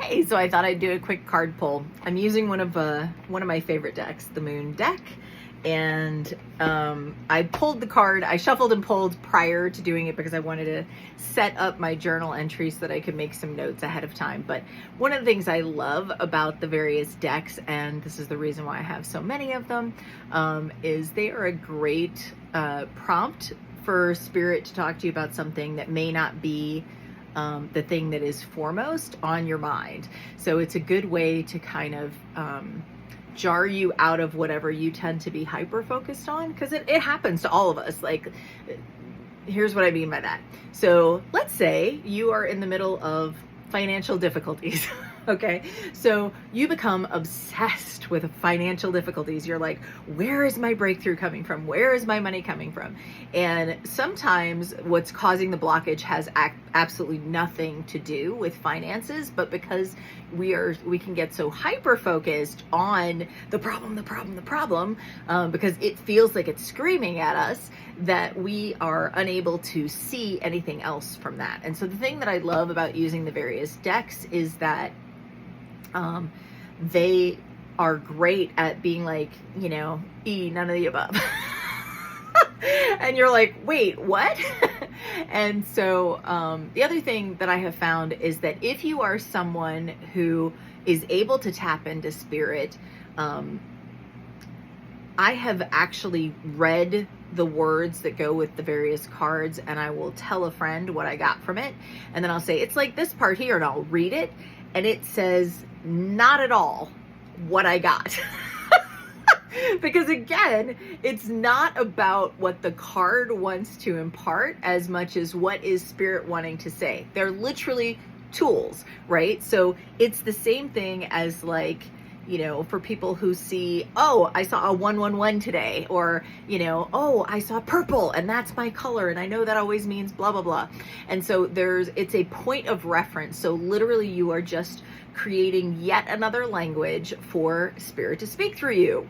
Hey, so I thought I'd do a quick card pull. I'm using one of my favorite decks, the Moon deck, and I pulled the card. I shuffled and pulled prior to doing it because I wanted to set up my journal entries so that I could make some notes ahead of time. But one of the things I love about the various decks, and this is the reason why I have so many of them, is they are a great prompt for Spirit to talk to you about something that may not be the thing that is foremost on your mind. So it's a good way to kind of jar you out of whatever you tend to be hyper focused on, because it happens to all of us. Like, here's what I mean by that. So let's say you are in the middle of financial difficulties. Okay, so you become obsessed with financial difficulties. You're like, where is my breakthrough coming from? Where is my money coming from? And sometimes what's causing the blockage has absolutely nothing to do with finances, but because we can get so hyper focused on the problem, because it feels like it's screaming at us, that we are unable to see anything else from that. And so the thing that I love about using the various decks is that they are great at being like, none of the above. And you're like, wait, what? And so the other thing that I have found is that if you are someone who is able to tap into Spirit, I have actually read the words that go with the various cards, and I will tell a friend what I got from it, and then I'll say, it's like this part here, and I'll read it, and it says not at all what I got. Because again, it's not about what the card wants to impart as much as what is Spirit wanting to say. They're literally tools, right? So it's the same thing as, like, for people who see, oh, I saw a 111 today, or, oh, I saw purple and that's my color, and I know that always means blah, blah, blah. And so it's a point of reference. So literally you are just creating yet another language for Spirit to speak through you,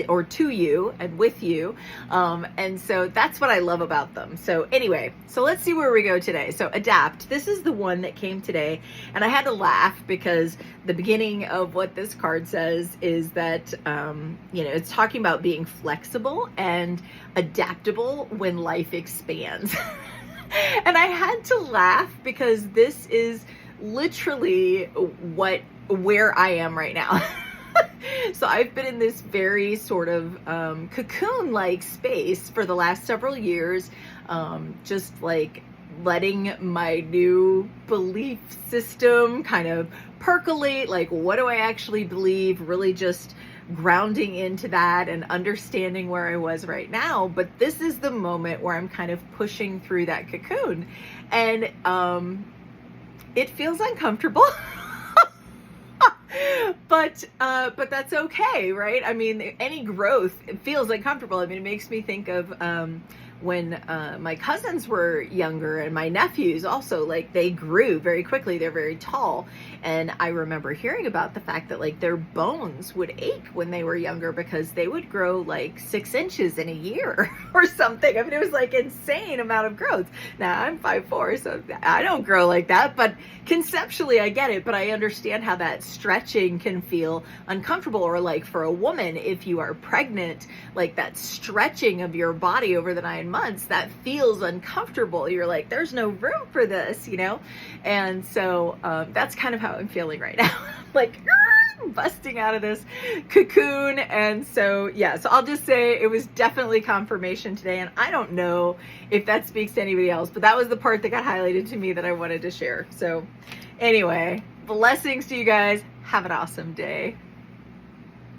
or to you and with you. And so that's what I love about them. So anyway, so let's see where we go today. So Adapt, this is the one that came today. And I had to laugh because the beginning of what this card says is that, it's talking about being flexible and adaptable when life expands. And I had to laugh because this is literally where I am right now. So I've been in this very sort of cocoon-like space for the last several years, just like letting my new belief system kind of percolate. Like, what do I actually believe? Really just grounding into that and understanding where I was right now. But this is the moment where I'm kind of pushing through that cocoon, and it feels uncomfortable. But that's okay, right? I mean, any growth, it feels uncomfortable. I mean, it makes me think of when my cousins were younger, and my nephews also, like, they grew very quickly. They're very tall. And I remember hearing about the fact that, like, their bones would ache when they were younger because they would grow like 6 inches in a year or something. I mean, it was like insane amount of growth. Now I'm 5'4", so I don't grow like that, but conceptually I get it. But I understand how that stretching can feel uncomfortable, or like for a woman, if you are pregnant, like that stretching of your body over the 9 months, that feels uncomfortable. You're like, there's no room for this, And so that's kind of how I'm feeling right now. Like, busting out of this cocoon. And so, yeah, so I'll just say it was definitely confirmation today. And I don't know if that speaks to anybody else, but that was the part that got highlighted to me that I wanted to share. So anyway, blessings to you guys. Have an awesome day.